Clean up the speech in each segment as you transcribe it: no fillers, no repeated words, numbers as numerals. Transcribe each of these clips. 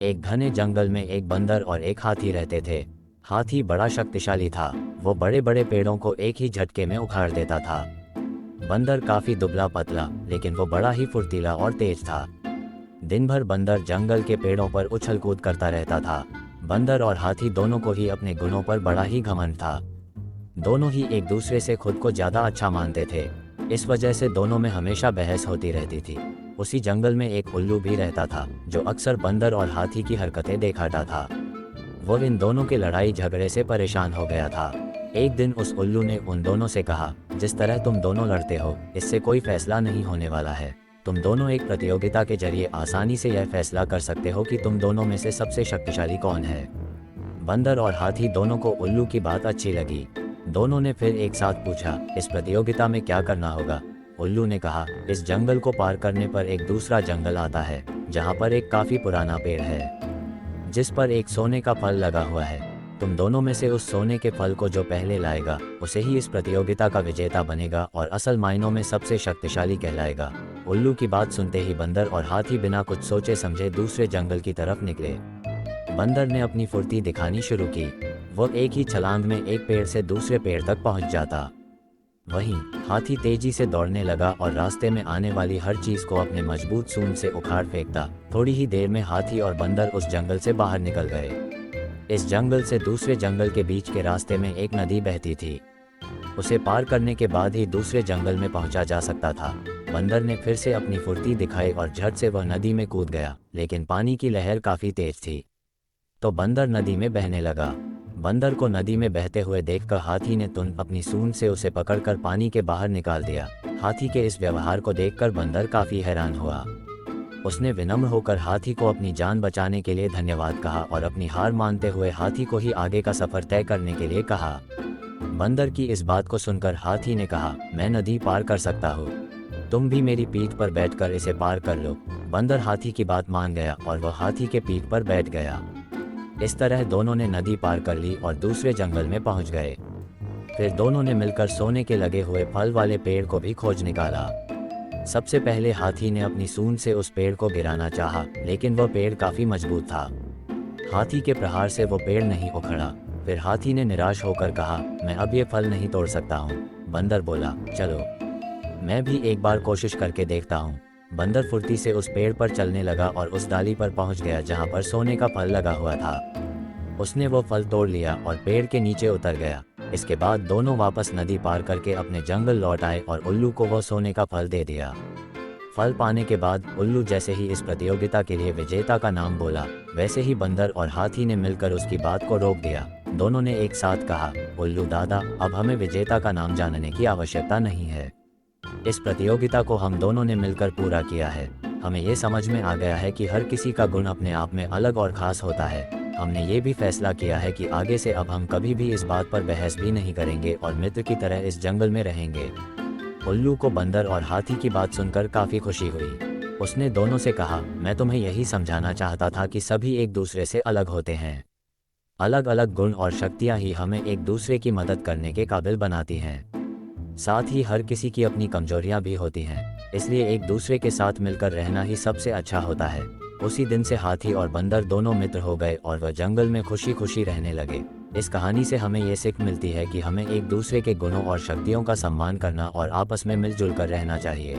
एक घने जंगल में एक बंदर और एक हाथी रहते थे। हाथी बड़ा शक्तिशाली था। वो बड़े बड़े पेड़ों को एक ही झटके में उखाड़ देता था। बंदर काफी दुबला पतला, लेकिन वो बड़ा ही फुर्तीला और तेज था। दिन भर बंदर जंगल के पेड़ों पर उछल कूद करता रहता था। बंदर और हाथी दोनों को ही अपने गुणों पर बड़ा ही घमंड था। दोनों ही एक दूसरे से खुद को ज्यादा अच्छा मानते थे। इस वजह से दोनों में हमेशा बहस होती रहती थी। उसी जंगल में एक उल्लू भी रहता था, जो अक्सर बंदर और हाथी की हरकतें देखाता था। वो इन दोनों के लड़ाई झगड़े से परेशान हो गया था। एक दिन उस उल्लू ने उन दोनों से कहा, जिस तरह तुम दोनों लड़ते हो, इससे कोई फैसला नहीं होने वाला है। तुम दोनों एक प्रतियोगिता के जरिए आसानी से यह फैसला कर सकते हो कि तुम दोनों में से सबसे शक्तिशाली कौन है। बंदर और हाथी दोनों को उल्लू की बात अच्छी लगी। दोनों ने फिर एक साथ पूछा, इस प्रतियोगिता में क्या करना होगा। उल्लू ने कहा, इस जंगल को पार करने पर एक दूसरा जंगल आता है, जहाँ पर एक काफी पुराना पेड़ है, जिस पर एक सोने का फल लगा हुआ है। तुम दोनों में से उस सोने के फल को जो पहले लाएगा, उसे ही इस प्रतियोगिता का विजेता बनेगा और असल मायनों में सबसे शक्तिशाली कहलाएगा। उल्लू की बात सुनते ही बंदर और हाथी बिना कुछ सोचे समझे दूसरे जंगल की तरफ निकले। बंदर ने अपनी फुर्ती दिखानी शुरू की। वो एक ही छलांग में एक पेड़ से दूसरे पेड़ तक पहुंच जाता। वहीं हाथी तेजी से दौड़ने लगा और रास्ते में आने वाली हर चीज को अपने मजबूत सूंड से उखाड़ फेंकता। थोड़ी ही देर में हाथी और बंदर उस जंगल से बाहर निकल गए। इस जंगल से दूसरे जंगल के बीच के रास्ते में एक नदी बहती थी। उसे पार करने के बाद ही दूसरे जंगल में पहुंचा जा सकता था। बंदर ने फिर से अपनी फुर्ती दिखाई और झट से वह नदी में कूद गया, लेकिन पानी की लहर काफी तेज थी, तो बंदर नदी में बहने लगा। बंदर को नदी में बहते हुए देखकर हाथी ने तुरंत अपनी सूंड से उसे पकड़कर पानी के बाहर निकाल दिया। हाथी के इस व्यवहार को देखकर बंदर काफी हैरान हुआ। उसने विनम्र होकर हाथी को अपनी जान बचाने के लिए धन्यवाद कहा और अपनी हार मानते हुए हाथी को ही आगे का सफर तय करने के लिए कहा। बंदर की इस बात को सुनकर हाथी ने कहा, मैं नदी पार कर सकता हूँ, तुम भी मेरी पीठ पर बैठकर इसे पार कर लो। बंदर हाथी की बात मान गया और वह हाथी के पीठ पर बैठ गया। इस तरह दोनों ने नदी पार कर ली और दूसरे जंगल में पहुंच गए। फिर दोनों ने मिलकर सोने के लगे हुए फल वाले पेड़ को भी खोज निकाला। सबसे पहले हाथी ने अपनी सूंड से उस पेड़ को गिराना चाहा, लेकिन वह पेड़ काफी मजबूत था। हाथी के प्रहार से वो पेड़ नहीं उखड़ा। फिर हाथी ने निराश होकर कहा, मैं अब ये फल नहीं तोड़ सकता हूँ। बंदर बोला, चलो मैं भी एक बार कोशिश करके देखता हूँ। बंदर फुर्ती से उस पेड़ पर चलने लगा और उस डाली पर पहुंच गया जहां पर सोने का फल लगा हुआ था। उसने वो फल तोड़ लिया और पेड़ के नीचे उतर गया। इसके बाद दोनों वापस नदी पार करके अपने जंगल लौट आए और उल्लू को वो सोने का फल दे दिया। फल पाने के बाद उल्लू जैसे ही इस प्रतियोगिता के लिए विजेता का नाम बोला, वैसे ही बंदर और हाथी ने मिलकर उसकी बात को रोक दिया। दोनों ने एक साथ कहा, उल्लू दादा, अब हमें विजेता का नाम जानने की आवश्यकता नहीं है। इस प्रतियोगिता को हम दोनों ने मिलकर पूरा किया है। हमें ये समझ में आ गया है कि हर किसी का गुण अपने आप में अलग और खास होता है। हमने ये भी फैसला किया है कि आगे से अब हम कभी भी इस बात पर बहस भी नहीं करेंगे और मित्र की तरह इस जंगल में रहेंगे। उल्लू को बंदर और हाथी की बात सुनकर काफी खुशी हुई। उसने दोनों से कहा, मैं तुम्हें यही समझाना चाहता था कि सभी एक दूसरे से अलग होते हैं। अलग अलग गुण और शक्तियाँ ही हमें एक दूसरे की मदद करने के काबिल बनाती हैं। साथ ही हर किसी की अपनी कमजोरियां भी होती हैं, इसलिए एक दूसरे के साथ मिलकर रहना ही सबसे अच्छा होता है। उसी दिन से हाथी और बंदर दोनों मित्र हो गए और वह जंगल में खुशी खुशी रहने लगे। इस कहानी से हमें ये सीख मिलती है कि हमें एक दूसरे के गुणों और शक्तियों का सम्मान करना और आपस में मिलजुल कर रहना चाहिए।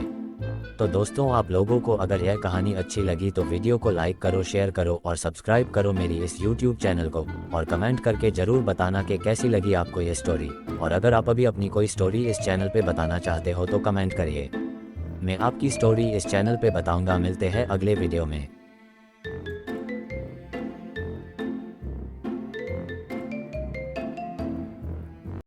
तो दोस्तों, आप लोगों को अगर यह कहानी अच्छी लगी तो वीडियो को लाइक करो, शेयर करो और सब्सक्राइब करो मेरी इस YouTube चैनल को, और कमेंट करके जरूर बताना कि कैसी लगी आपको ये स्टोरी। और अगर आप अभी अपनी कोई स्टोरी इस चैनल पे बताना चाहते हो तो कमेंट करिए। मैं आपकी स्टोरी इस चैनल पे बताऊंगा। मिलते हैं अगले वीडियो में।